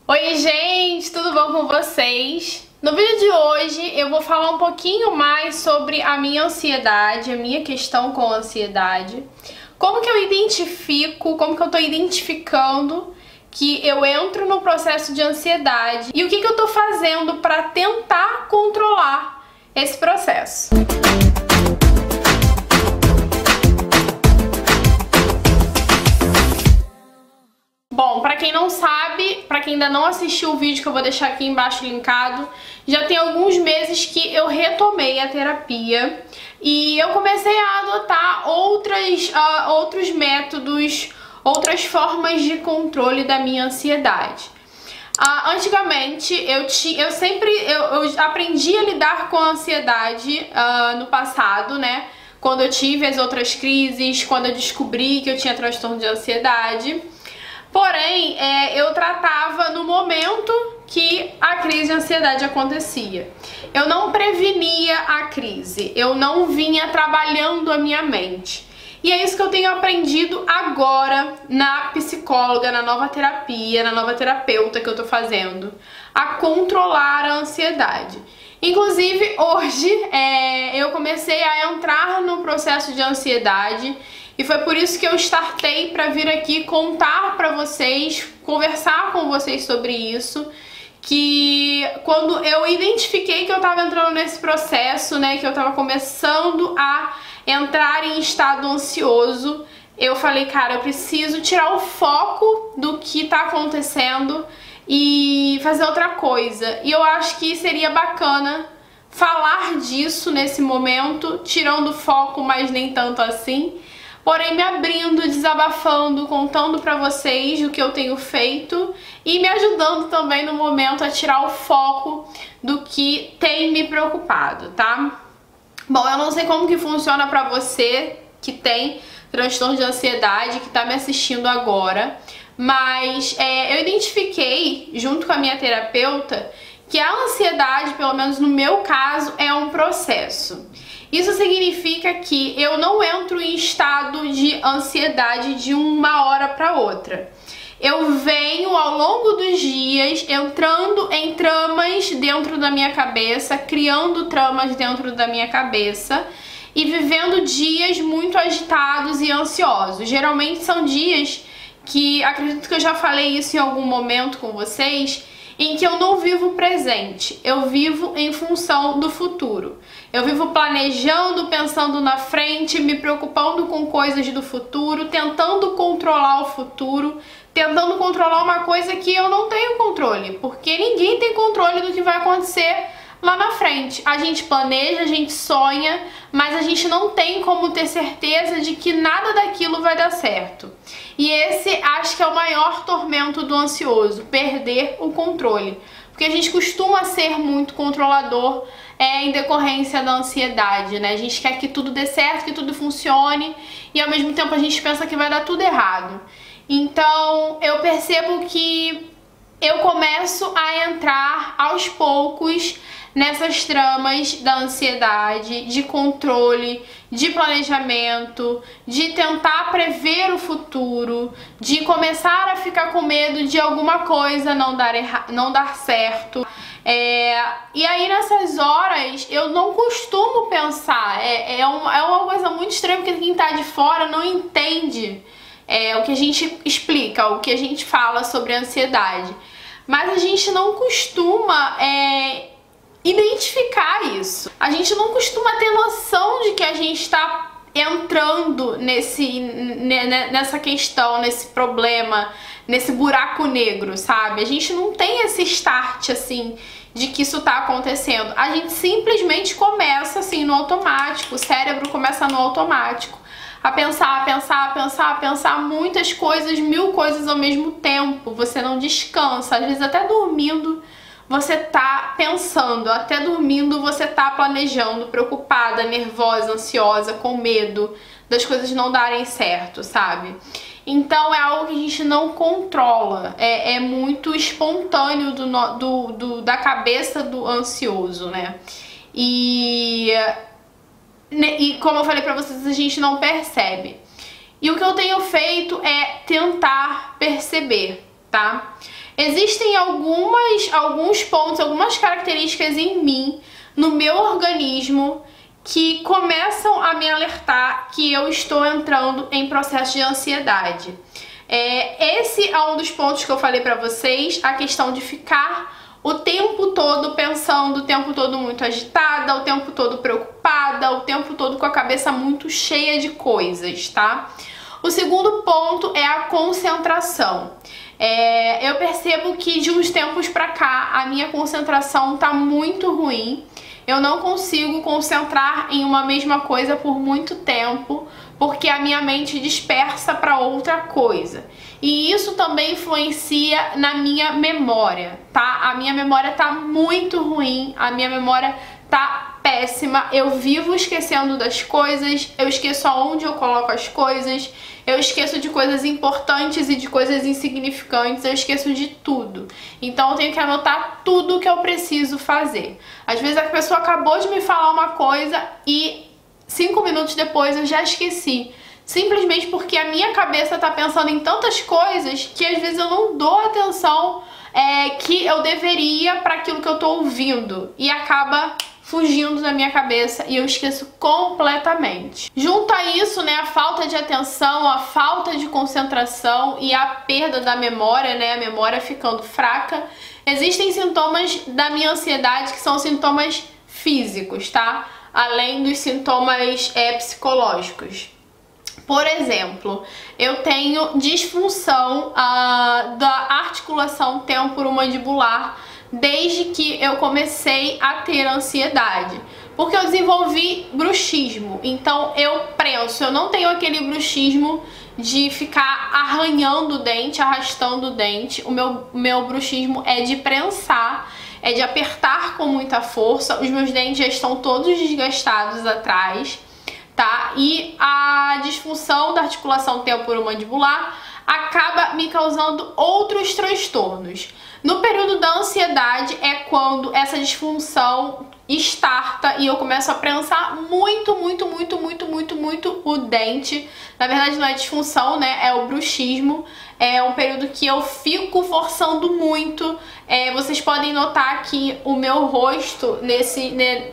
Oi gente, tudo bom com vocês? No vídeo de hoje eu vou falar um pouquinho mais sobre a minha ansiedade, a minha questão com a ansiedade. Como que eu identifico, como que eu tô identificando que eu entro no processo de ansiedade e o que que eu tô fazendo para tentar controlar esse processo. Bom, pra quem não sabe, pra quem ainda não assistiu o vídeo que eu vou deixar aqui embaixo linkado, já tem alguns meses que eu retomei a terapia e eu comecei a adotar outros métodos, outras formas de controle da minha ansiedade. Antigamente, eu aprendi a lidar com a ansiedade no passado, né? Quando eu tive as outras crises, quando eu descobri que eu tinha transtorno de ansiedade. Porém, eu tratava no momento que a crise de ansiedade acontecia. Eu não prevenia a crise, eu não vinha trabalhando a minha mente. E é isso que eu tenho aprendido agora na psicóloga, na nova terapia, na nova terapeuta que eu tô fazendo, a controlar a ansiedade. Inclusive, hoje eu comecei a entrar no processo de ansiedade. E foi por isso que eu startei para vir aqui contar para vocês, conversar com vocês sobre isso, que quando eu identifiquei que eu estava entrando nesse processo, né, que eu estava começando a entrar em estado ansioso, eu falei, cara, eu preciso tirar o foco do que está acontecendo e fazer outra coisa. E eu acho que seria bacana falar disso nesse momento, tirando o foco, mas nem tanto assim. Porém, me abrindo, desabafando, contando pra vocês o que eu tenho feito e me ajudando também no momento a tirar o foco do que tem me preocupado, tá? Bom, eu não sei como que funciona pra você que tem transtorno de ansiedade, que tá me assistindo agora, mas eu identifiquei, junto com a minha terapeuta, que a ansiedade, pelo menos no meu caso, é um processo. Isso significa que eu não entro em estado de ansiedade de uma hora para outra. Eu venho ao longo dos dias entrando em tramas dentro da minha cabeça, criando tramas dentro da minha cabeça e vivendo dias muito agitados e ansiosos. Geralmente são dias que, acredito que eu já falei isso em algum momento com vocês, em que eu não vivo o presente, eu vivo em função do futuro. Eu vivo planejando, pensando na frente, me preocupando com coisas do futuro, tentando controlar o futuro, tentando controlar uma coisa que eu não tenho controle, porque ninguém tem controle do que vai acontecer lá na frente. A gente planeja, a gente sonha, mas a gente não tem como ter certeza de que nada daquilo vai dar certo. E esse acho que é o maior tormento do ansioso, perder o controle. Porque a gente costuma ser muito controlador em decorrência da ansiedade, né? A gente quer que tudo dê certo, que tudo funcione e ao mesmo tempo a gente pensa que vai dar tudo errado. Então eu percebo que eu começo a entrar aos poucos nessas tramas da ansiedade, de controle, de planejamento, de tentar prever o futuro, de começar a ficar com medo de alguma coisa não dar certo. E aí nessas horas eu não costumo pensar, é uma coisa muito estranha porque quem tá de fora não entende o que a gente explica, o que a gente fala sobre a ansiedade. Mas a gente não costuma identificar isso. A gente não costuma ter noção de que a gente está entrando nessa questão, nesse problema, nesse buraco negro, sabe? A gente não tem esse start, assim, de que isso tá acontecendo. A gente simplesmente começa, assim, no automático. O cérebro começa no automático. A pensar muitas coisas, mil coisas ao mesmo tempo. Você não descansa, às vezes até dormindo você tá pensando, até dormindo você tá planejando, preocupada, nervosa, ansiosa, com medo das coisas não darem certo, sabe? Então é algo que a gente não controla, é muito espontâneo da cabeça do ansioso, né? E como eu falei pra vocês, a gente não percebe. E o que eu tenho feito é tentar perceber, tá? Existem alguns pontos, algumas características em mim, no meu organismo, que começam a me alertar que eu estou entrando em processo de ansiedade. Esse é um dos pontos que eu falei pra vocês, a questão de ficar o tempo todo pensando, o tempo todo muito agitada, o tempo todo preocupada, o tempo todo com a cabeça muito cheia de coisas, tá? O segundo ponto é a concentração. Eu percebo que de uns tempos pra cá a minha concentração tá muito ruim. Eu não consigo concentrar em uma mesma coisa por muito tempo, porque a minha mente dispersa para outra coisa. E isso também influencia na minha memória, tá? A minha memória tá muito ruim, a minha memória tá péssima. Eu vivo esquecendo das coisas, eu esqueço aonde eu coloco as coisas, eu esqueço de coisas importantes e de coisas insignificantes, eu esqueço de tudo. Então eu tenho que anotar tudo que eu preciso fazer. Às vezes a pessoa acabou de me falar uma coisa e 5 minutos depois eu já esqueci. Simplesmente porque a minha cabeça tá pensando em tantas coisas que às vezes eu não dou atenção que eu deveria para aquilo que eu tô ouvindo. E acaba fugindo da minha cabeça e eu esqueço completamente. Junto a isso, né, a falta de atenção, a falta de concentração e a perda da memória, né, a memória ficando fraca, existem sintomas da minha ansiedade que são sintomas físicos, tá? Além dos sintomas psicológicos. Por exemplo, eu tenho disfunção da articulação temporomandibular desde que eu comecei a ter ansiedade, porque eu desenvolvi bruxismo. Então eu prenso, eu não tenho aquele bruxismo de ficar arranhando o dente, arrastando o dente. O meu bruxismo é de prensar, é de apertar com muita força. Os meus dentes já estão todos desgastados atrás, tá? E a disfunção da articulação temporomandibular acaba me causando outros transtornos. No período da ansiedade é quando essa disfunção starta e eu começo a prensar muito o dente. Na verdade não é disfunção, né? É o bruxismo. É um período que eu fico forçando muito. Vocês podem notar que o meu rosto,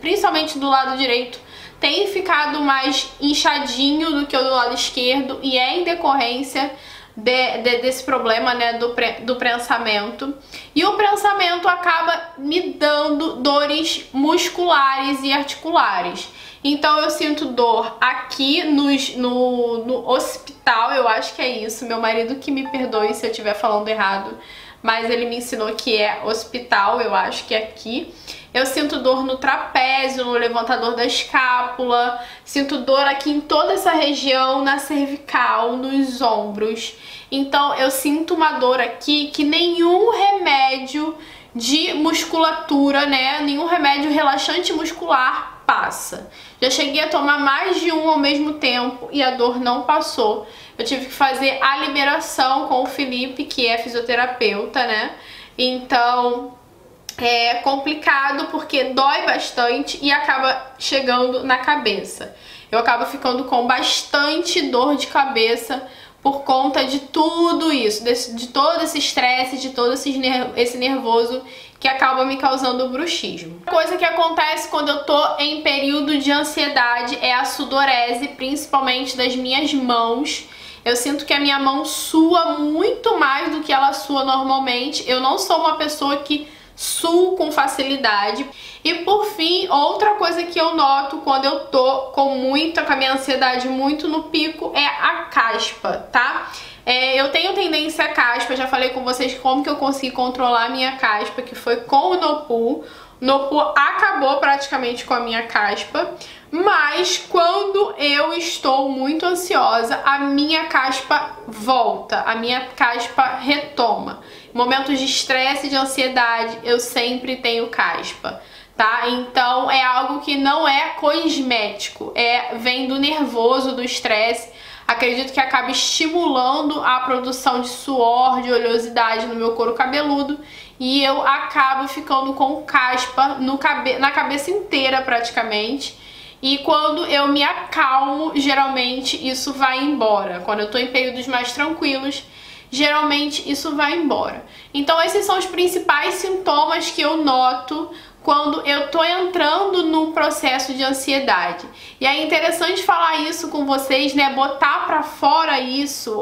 principalmente do lado direito, tem ficado mais inchadinho do que o do lado esquerdo, e é em decorrência desse problema, né, do prensamento. E o prensamento acaba me dando dores musculares e articulares. Então eu sinto dor aqui no hospital, eu acho que é isso. Meu marido que me perdoe se eu estiver falando errado, mas ele me ensinou que é hospital, eu acho que é aqui. Eu sinto dor no trapézio, no levantador da escápula, sinto dor aqui em toda essa região, na cervical, nos ombros. Então eu sinto uma dor aqui que nenhum remédio de musculatura, né, nenhum remédio relaxante muscular passa. Já cheguei a tomar mais de um ao mesmo tempo e a dor não passou. Eu tive que fazer a liberação com o Felipe, que é fisioterapeuta, né? Então é complicado porque dói bastante e acaba chegando na cabeça. Eu acabo ficando com bastante dor de cabeça por conta de tudo isso, de todo esse estresse, de todo esse nervoso que acaba me causando o bruxismo. A coisa que acontece quando eu tô em período de ansiedade é a sudorese, principalmente das minhas mãos. Eu sinto que a minha mão sua muito mais do que ela sua normalmente. Eu não sou uma pessoa que suo com facilidade. E por fim, outra coisa que eu noto quando eu tô com a minha ansiedade muito no pico é a caspa, tá? Eu tenho tendência a caspa, já falei com vocês como que eu consegui controlar a minha caspa, que foi com o Nopur. O Nopur acabou praticamente com a minha caspa, mas quando eu estou muito ansiosa, a minha caspa volta, a minha caspa retoma. Em momentos de estresse e de ansiedade, eu sempre tenho caspa, tá? Então é algo que não é cosmético, vem do nervoso, do estresse. Acredito que acaba estimulando a produção de suor, de oleosidade no meu couro cabeludo, e eu acabo ficando com caspa na cabeça inteira praticamente. E quando eu me acalmo, geralmente isso vai embora. Quando eu tô em períodos mais tranquilos, geralmente isso vai embora. Então esses são os principais sintomas que eu noto quando eu tô entrando num processo de ansiedade. E é interessante falar isso com vocês, né? Botar pra fora isso,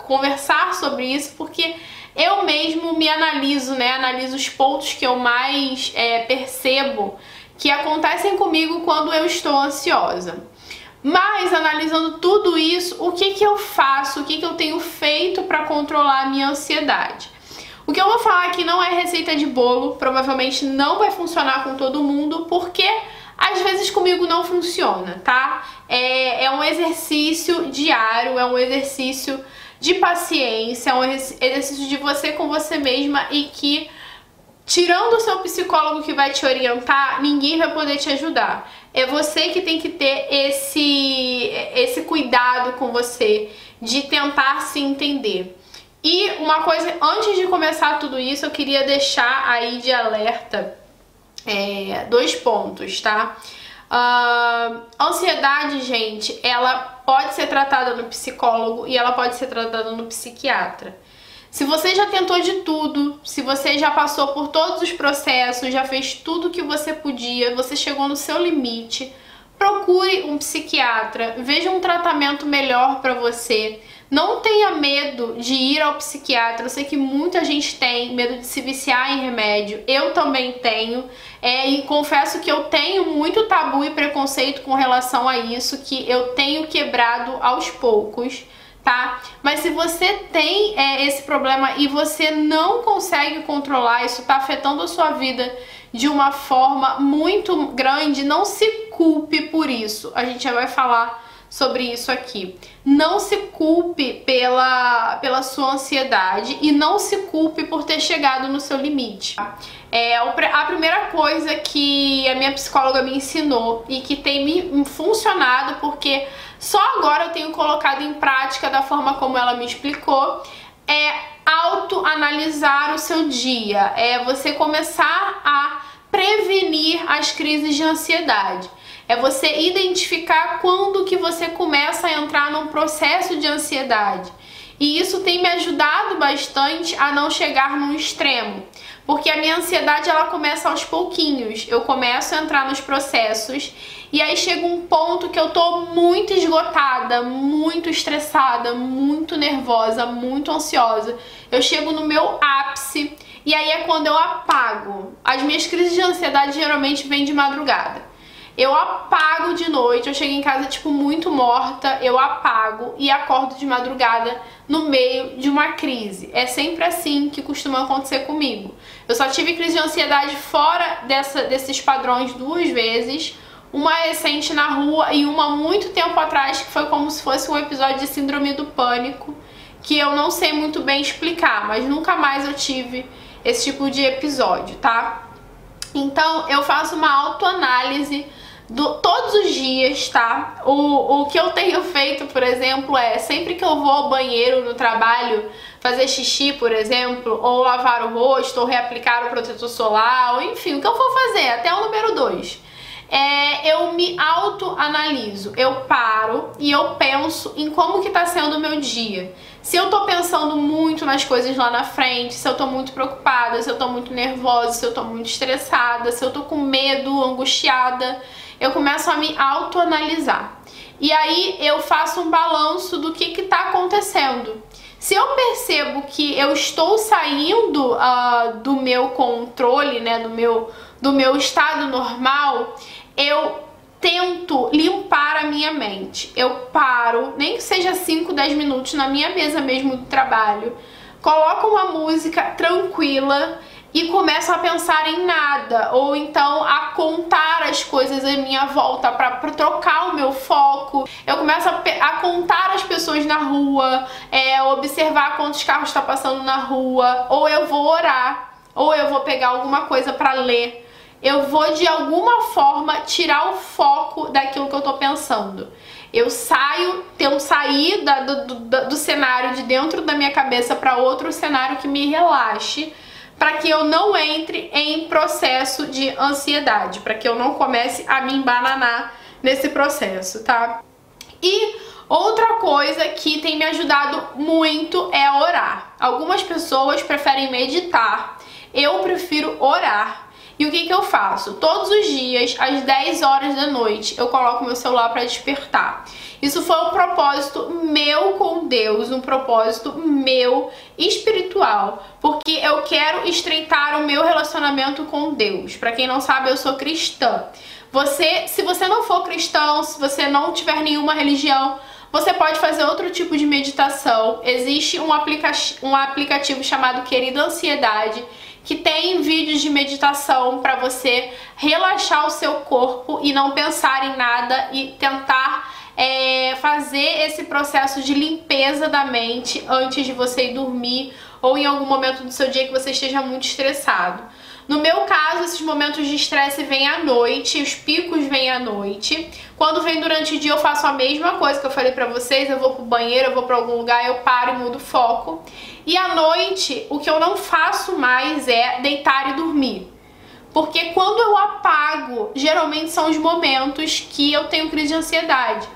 conversar sobre isso, porque eu mesmo me analiso, né? Analiso os pontos que eu mais percebo que acontecem comigo quando eu estou ansiosa. Mas, analisando tudo isso, o que eu faço, o que eu tenho feito para controlar a minha ansiedade? O que eu vou falar aqui não é receita de bolo, provavelmente não vai funcionar com todo mundo, porque às vezes comigo não funciona, tá? É um exercício diário, é um exercício de paciência, é um exercício de você com você mesma e que, tirando o seu psicólogo que vai te orientar, ninguém vai poder te ajudar. É você que tem que ter esse cuidado com você, de tentar se entender. E uma coisa, antes de começar tudo isso, eu queria deixar aí de alerta 2 pontos, tá? Ansiedade, gente, ela pode ser tratada no psicólogo e ela pode ser tratada no psiquiatra. Se você já tentou de tudo, se você já passou por todos os processos, já fez tudo que você podia, você chegou no seu limite, procure um psiquiatra, veja um tratamento melhor pra você. Não tenha medo de ir ao psiquiatra. Eu sei que muita gente tem medo de se viciar em remédio. Eu também tenho. E confesso que eu tenho muito tabu e preconceito com relação a isso, que eu tenho quebrado aos poucos, tá? Mas se você tem esse problema e você não consegue controlar, isso tá afetando a sua vida de uma forma muito grande, não se culpe por isso. A gente já vai falar sobre isso aqui. Não se culpe pela sua ansiedade e não se culpe por ter chegado no seu limite. A primeira coisa que a minha psicóloga me ensinou e que tem me funcionado, porque só agora eu tenho colocado em prática da forma como ela me explicou, é autoanalisar o seu dia. É você começar a prevenir as crises de ansiedade. É você identificar quando que você começa a entrar num processo de ansiedade. E isso tem me ajudado bastante a não chegar num extremo. Porque a minha ansiedade, ela começa aos pouquinhos. Eu começo a entrar nos processos e aí chega um ponto que eu tô muito esgotada, muito estressada, muito nervosa, muito ansiosa. Eu chego no meu ápice e aí é quando eu apago. As minhas crises de ansiedade geralmente vêm de madrugada. Eu apago de noite, eu chego em casa tipo muito morta, eu apago e acordo de madrugada no meio de uma crise. É sempre assim que costuma acontecer comigo. Eu só tive crise de ansiedade fora desses padrões 2 vezes, uma recente na rua e uma muito tempo atrás, que foi como se fosse um episódio de síndrome do pânico, que eu não sei muito bem explicar, mas nunca mais eu tive esse tipo de episódio, tá? Então eu faço uma autoanálise todos os dias, tá? O que eu tenho feito, por exemplo, é sempre que eu vou ao banheiro no trabalho fazer xixi, por exemplo, ou lavar o rosto, ou reaplicar o protetor solar, ou enfim, o que eu for fazer, até o número 2. Eu me autoanaliso, eu paro e eu penso em como que tá sendo o meu dia. Se eu tô pensando muito nas coisas lá na frente, se eu tô muito preocupada, se eu tô muito nervosa, se eu tô muito estressada, se eu tô com medo, angustiada, eu começo a me autoanalisar. E aí eu faço um balanço do que tá acontecendo. Se eu percebo que eu estou saindo do meu controle, né, do meu estado normal, eu tento limpar a minha mente. Eu paro, nem que seja 5, 10 minutos na minha mesa mesmo do trabalho, coloco uma música tranquila e começo a pensar em nada, ou então a contar as coisas à minha volta para trocar o meu foco. Eu começo a contar as pessoas na rua, observar quantos carros está passando na rua, ou eu vou orar, ou eu vou pegar alguma coisa para ler. Eu vou de alguma forma tirar o foco daquilo que eu tô pensando. Eu tento sair do cenário de dentro da minha cabeça para outro cenário que me relaxe, para que eu não entre em processo de ansiedade, para que eu não comece a me embananar nesse processo, tá? E Outra coisa que tem me ajudado muito é orar. Algumas pessoas preferem meditar, eu prefiro orar. E o que eu faço? Todos os dias, às 10 horas da noite, eu coloco meu celular para despertar. Isso foi um propósito meu com Deus, um propósito meu espiritual, porque eu quero estreitar o meu relacionamento com Deus. Para quem não sabe, eu sou cristã. Se você não for cristão, se você não tiver nenhuma religião, você pode fazer outro tipo de meditação. Existe um aplicativo chamado Querida Ansiedade, que tem vídeos de meditação para você relaxar o seu corpo e não pensar em nada e tentar fazer esse processo de limpeza da mente antes de você ir dormir ou em algum momento do seu dia que você esteja muito estressado. No meu caso, esses momentos de estresse vêm à noite, os picos vêm à noite. Quando vem durante o dia eu faço a mesma coisa que eu falei pra vocês, eu vou pro banheiro, eu vou pra algum lugar, eu paro e mudo o foco. E à noite, o que eu não faço mais é deitar e dormir. Porque quando eu apago, geralmente são os momentos que eu tenho crise de ansiedade.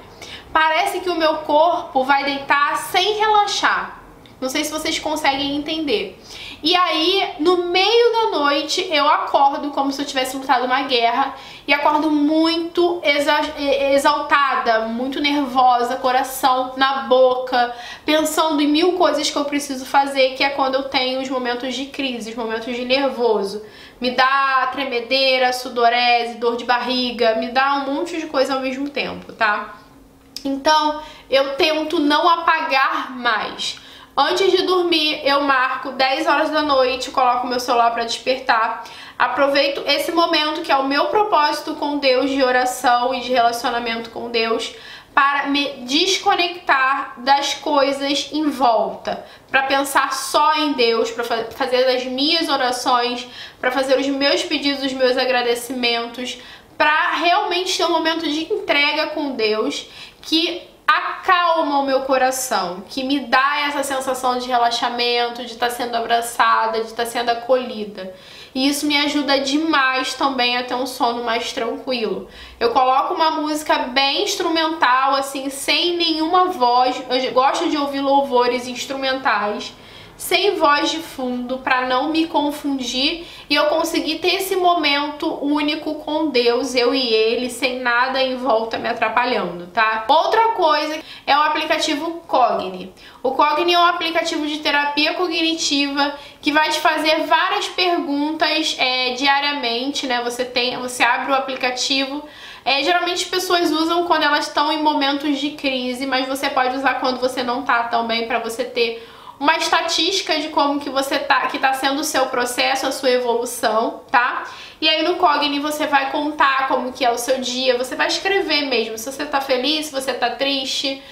Parece que o meu corpo vai deitar sem relaxar. Não sei se vocês conseguem entender. E aí, no meio da noite, eu acordo como se eu tivesse lutado uma guerra e acordo muito exaltada, muito nervosa, coração na boca, pensando em mil coisas que eu preciso fazer, que é quando eu tenho os momentos de crise, os momentos de nervoso. Me dá tremedeira, sudorese, dor de barriga, me dá um monte de coisa ao mesmo tempo, tá? Então, eu tento não apagar mais. Antes de dormir, eu marco 10 horas da noite, coloco meu celular para despertar. Aproveito esse momento que é o meu propósito com Deus de oração e de relacionamento com Deus para me desconectar das coisas em volta, para pensar só em Deus, para fazer as minhas orações, para fazer os meus pedidos, os meus agradecimentos, para realmente ter um momento de entrega com Deus que acalma o meu coração, que me dá essa sensação de relaxamento, de estar sendo abraçada, de estar sendo acolhida. E isso me ajuda demais também a ter um sono mais tranquilo. Eu coloco uma música bem instrumental, assim, sem nenhuma voz. Eu gosto de ouvir louvores instrumentais, sem voz de fundo, para não me confundir e eu conseguir ter esse momento único com Deus, eu e Ele, sem nada em volta me atrapalhando, tá? Outra coisa é o aplicativo Cogni. O Cogni é um aplicativo de terapia cognitiva que vai te fazer várias perguntas diariamente, né? Você abre o aplicativo. Geralmente as pessoas usam quando elas estão em momentos de crise, mas você pode usar quando você não tá tão bem, para você ter uma estatística de como que você que tá sendo o seu processo, a sua evolução, tá? E aí no Cogni você vai contar como que é o seu dia, você vai escrever mesmo, se você tá feliz, se você tá triste,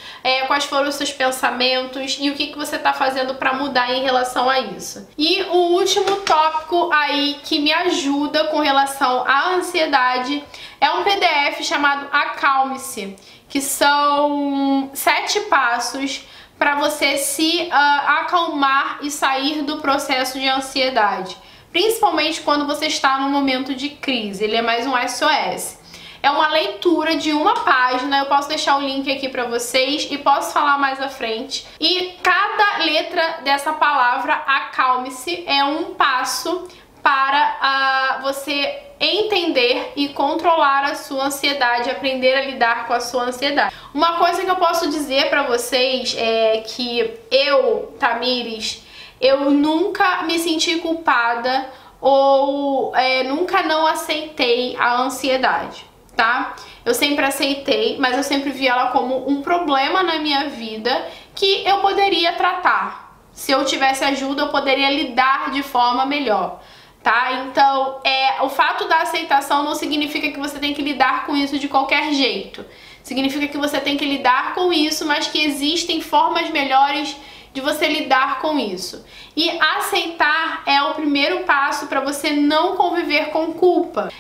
quais foram os seus pensamentos e o que você tá fazendo pra mudar em relação a isso. E o último tópico aí que me ajuda com relação à ansiedade é um PDF chamado Acalme-se, que são 7 passos para você se acalmar e sair do processo de ansiedade, principalmente quando você está num momento de crise. Ele é mais um SOS. É uma leitura de uma página, eu posso deixar o link aqui para vocês e posso falar mais à frente. E cada letra dessa palavra, acalme-se, é um passo para você entender e controlar a sua ansiedade, aprender a lidar com a sua ansiedade. Uma coisa que eu posso dizer pra vocês é que eu, Tamires, eu nunca me senti culpada ou nunca não aceitei a ansiedade, tá? Eu sempre aceitei, mas eu sempre vi ela como um problema na minha vida que eu poderia tratar. Se eu tivesse ajuda, eu poderia lidar de forma melhor. Tá? Então, o fato da aceitação não significa que você tem que lidar com isso de qualquer jeito. Significa que você tem que lidar com isso, mas que existem formas melhores de você lidar com isso. E aceitar é o primeiro passo para você não conviver com culpa.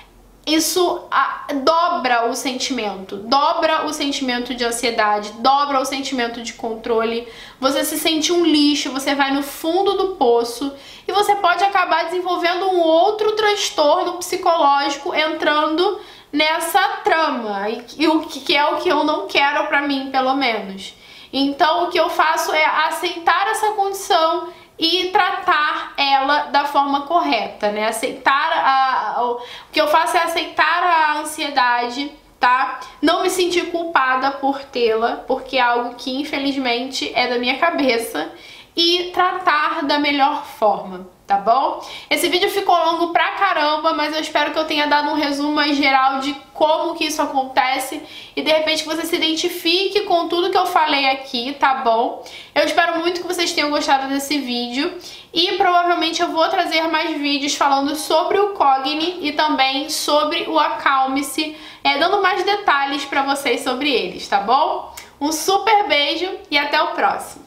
Isso dobra o sentimento de ansiedade, dobra o sentimento de controle, você se sente um lixo, você vai no fundo do poço e você pode acabar desenvolvendo um outro transtorno psicológico entrando nessa trama, e o que é o que eu não quero pra mim, pelo menos. Então o que eu faço é aceitar essa condição e tratar ela da forma correta, né? O que eu faço é aceitar a ansiedade, tá? Não me sentir culpada por tê-la, porque é algo que infelizmente é da minha cabeça, e tratar da melhor forma, tá bom? Esse vídeo ficou longo pra caramba, mas eu espero que eu tenha dado um resumo mais geral de como que isso acontece e de repente que você se identifique com tudo que eu falei aqui, tá bom? Eu espero muito que vocês tenham gostado desse vídeo e provavelmente eu vou trazer mais vídeos falando sobre o Cogni e também sobre o Acalme-se, dando mais detalhes pra vocês sobre eles, tá bom? Um super beijo e até o próximo!